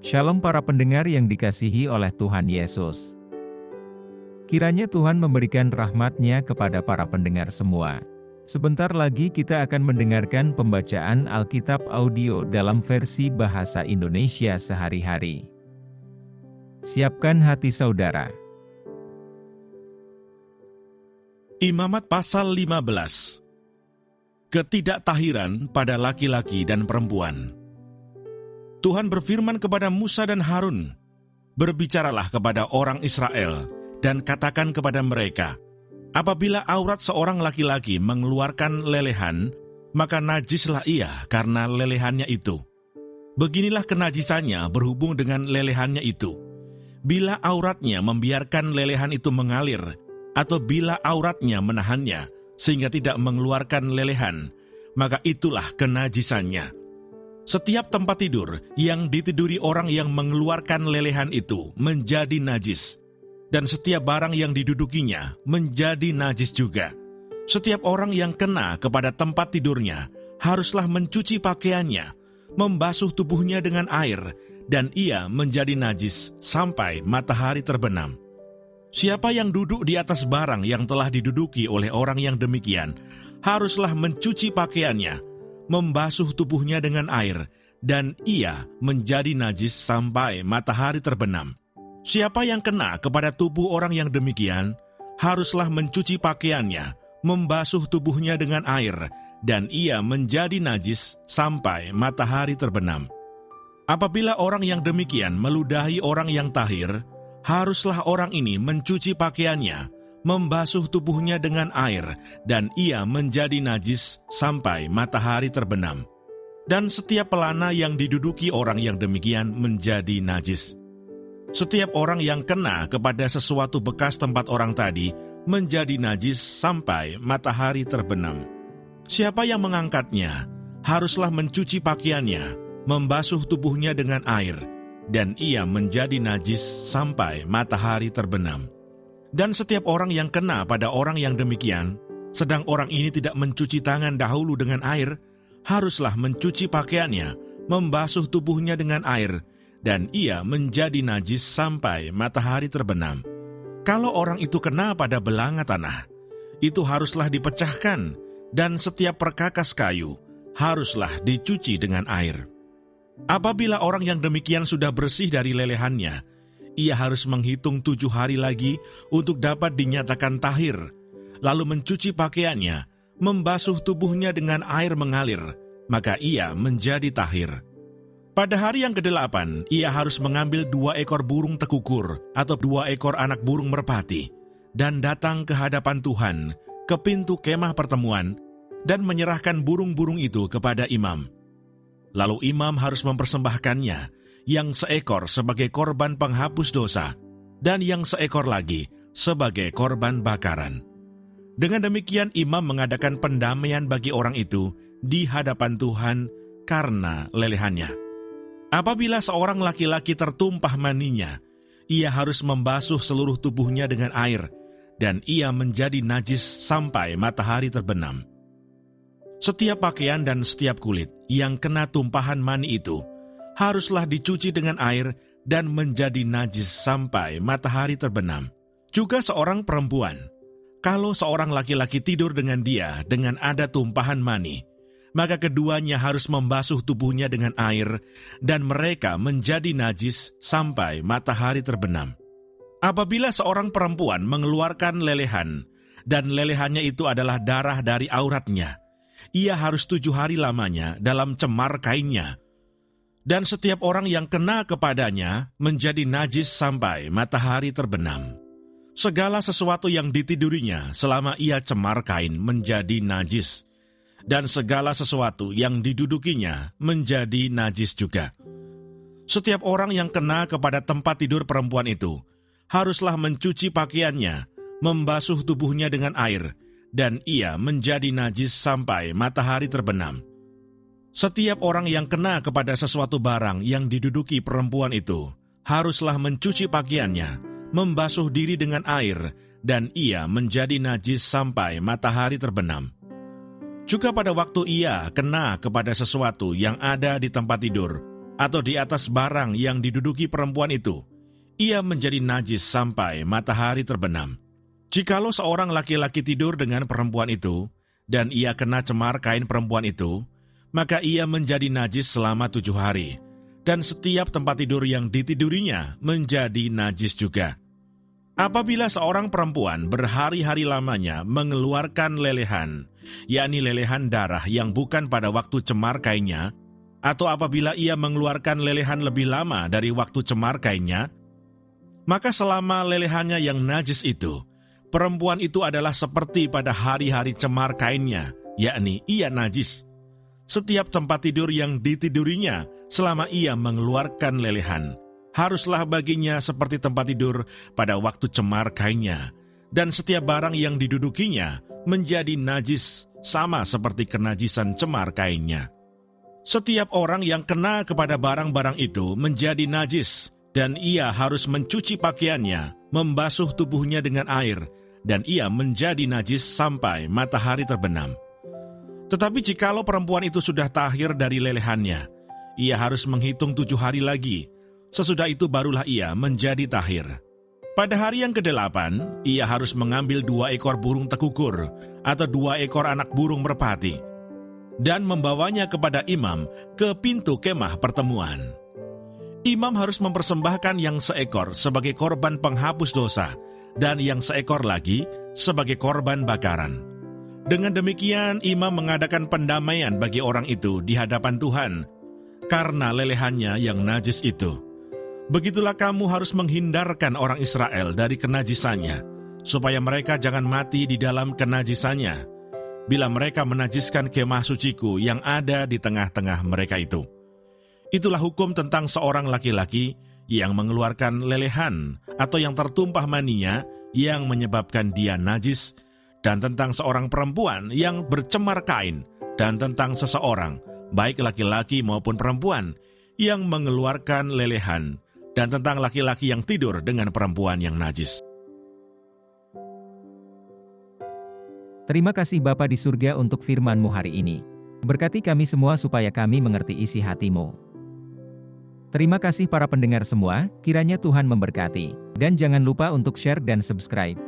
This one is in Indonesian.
Shalom para pendengar yang dikasihi oleh Tuhan Yesus. Kiranya Tuhan memberikan rahmat-Nya kepada para pendengar semua. Sebentar lagi kita akan mendengarkan pembacaan Alkitab audio dalam versi bahasa Indonesia sehari-hari. Siapkan hati saudara. Imamat pasal 15. Ketidaktahiran pada laki-laki dan perempuan. Tuhan berfirman kepada Musa dan Harun, "Berbicaralah kepada orang Israel, dan katakan kepada mereka, apabila aurat seorang laki-laki mengeluarkan lelehan, maka najislah ia karena lelehannya itu. Beginilah kenajisannya berhubung dengan lelehannya itu. Bila auratnya membiarkan lelehan itu mengalir, atau bila auratnya menahannya, sehingga tidak mengeluarkan lelehan, maka itulah kenajisannya. Setiap tempat tidur yang ditiduri orang yang mengeluarkan lelehan itu menjadi najis, dan setiap barang yang didudukinya menjadi najis juga. Setiap orang yang kena kepada tempat tidurnya haruslah mencuci pakaiannya, membasuh tubuhnya dengan air, dan ia menjadi najis sampai matahari terbenam. Siapa yang duduk di atas barang yang telah diduduki oleh orang yang demikian, haruslah mencuci pakaiannya, membasuh tubuhnya dengan air, dan ia menjadi najis sampai matahari terbenam. Siapa yang kena kepada tubuh orang yang demikian, haruslah mencuci pakaiannya, membasuh tubuhnya dengan air, dan ia menjadi najis sampai matahari terbenam. Apabila orang yang demikian meludahi orang yang tahir, haruslah orang ini mencuci pakaiannya, membasuh tubuhnya dengan air, dan ia menjadi najis sampai matahari terbenam. Dan setiap pelana yang diduduki orang yang demikian menjadi najis. Setiap orang yang kena kepada sesuatu bekas tempat orang tadi menjadi najis sampai matahari terbenam. Siapa yang mengangkatnya, haruslah mencuci pakaiannya, membasuh tubuhnya dengan air, dan ia menjadi najis sampai matahari terbenam. Dan setiap orang yang kena pada orang yang demikian, sedang orang ini tidak mencuci tangan dahulu dengan air, haruslah mencuci pakaiannya, membasuh tubuhnya dengan air, dan ia menjadi najis sampai matahari terbenam. Kalau orang itu kena pada belanga tanah, itu haruslah dipecahkan, dan setiap perkakas kayu haruslah dicuci dengan air. Apabila orang yang demikian sudah bersih dari lelehannya, ia harus menghitung 7 hari lagi untuk dapat dinyatakan tahir, lalu mencuci pakaiannya, membasuh tubuhnya dengan air mengalir, maka ia menjadi tahir. Pada hari yang ke-8, ia harus mengambil 2 ekor burung tekukur atau 2 ekor anak burung merpati, dan datang ke hadapan Tuhan, ke pintu kemah pertemuan, dan menyerahkan burung-burung itu kepada imam. Lalu imam harus mempersembahkannya, yang seekor sebagai korban penghapus dosa, dan yang seekor lagi sebagai korban bakaran. Dengan demikian imam mengadakan pendamaian bagi orang itu di hadapan Tuhan karena lelehannya. Apabila seorang laki-laki tertumpah maninya, ia harus membasuh seluruh tubuhnya dengan air, dan ia menjadi najis sampai matahari terbenam. Setiap pakaian dan setiap kulit yang kena tumpahan mani itu haruslah dicuci dengan air dan menjadi najis sampai matahari terbenam. Juga seorang perempuan, kalau seorang laki-laki tidur dengan dia dengan ada tumpahan mani, maka keduanya harus membasuh tubuhnya dengan air dan mereka menjadi najis sampai matahari terbenam. Apabila seorang perempuan mengeluarkan lelehan dan lelehannya itu adalah darah dari auratnya, ia harus 7 hari lamanya dalam cemar kainnya. Dan setiap orang yang kena kepadanya menjadi najis sampai matahari terbenam. Segala sesuatu yang ditidurinya selama ia cemar kain menjadi najis, dan segala sesuatu yang didudukinya menjadi najis juga. Setiap orang yang kena kepada tempat tidur perempuan itu haruslah mencuci pakaiannya, membasuh tubuhnya dengan air, dan ia menjadi najis sampai matahari terbenam. Setiap orang yang kena kepada sesuatu barang yang diduduki perempuan itu haruslah mencuci pakaiannya, membasuh diri dengan air, dan ia menjadi najis sampai matahari terbenam. Juga pada waktu ia kena kepada sesuatu yang ada di tempat tidur, atau di atas barang yang diduduki perempuan itu, ia menjadi najis sampai matahari terbenam. Jikalau seorang laki-laki tidur dengan perempuan itu, dan ia kena cemar kain perempuan itu, maka ia menjadi najis selama 7 hari, dan setiap tempat tidur yang ditidurinya menjadi najis juga. Apabila seorang perempuan berhari-hari lamanya mengeluarkan lelehan, yakni lelehan darah yang bukan pada waktu cemar kainnya, atau apabila ia mengeluarkan lelehan lebih lama dari waktu cemar kainnya, maka selama lelehannya yang najis itu, perempuan itu adalah seperti pada hari-hari cemar kainnya, yakni ia najis. Setiap tempat tidur yang ditidurinya selama ia mengeluarkan lelehan, haruslah baginya seperti tempat tidur pada waktu cemar kainnya, dan setiap barang yang didudukinya menjadi najis sama seperti kenajisan cemar kainnya. Setiap orang yang kena kepada barang-barang itu menjadi najis, dan ia harus mencuci pakaiannya, membasuh tubuhnya dengan air, dan ia menjadi najis sampai matahari terbenam. Tetapi jikalau perempuan itu sudah tahir dari lelehannya, ia harus menghitung 7 hari lagi. Sesudah itu barulah ia menjadi tahir. Pada hari yang ke-8, ia harus mengambil 2 ekor burung tekukur atau 2 ekor anak burung merpati dan membawanya kepada imam ke pintu kemah pertemuan. Imam harus mempersembahkan yang seekor sebagai korban penghapus dosa dan yang seekor lagi sebagai korban bakaran. Dengan demikian, imam mengadakan pendamaian bagi orang itu di hadapan Tuhan karena lelehannya yang najis itu. Begitulah kamu harus menghindarkan orang Israel dari kenajisannya, supaya mereka jangan mati di dalam kenajisannya, bila mereka menajiskan kemah suciku yang ada di tengah-tengah mereka itu. Itulah hukum tentang seorang laki-laki yang mengeluarkan lelehan atau yang tertumpah maninya yang menyebabkan dia najis, dan tentang seorang perempuan yang bercemar kain, dan tentang seseorang, baik laki-laki maupun perempuan, yang mengeluarkan lelehan, dan tentang laki-laki yang tidur dengan perempuan yang najis. Terima kasih Bapa di surga untuk firman-Mu hari ini. Berkati kami semua supaya kami mengerti isi hati-Mu. Terima kasih para pendengar semua, kiranya Tuhan memberkati. Dan jangan lupa untuk share dan subscribe.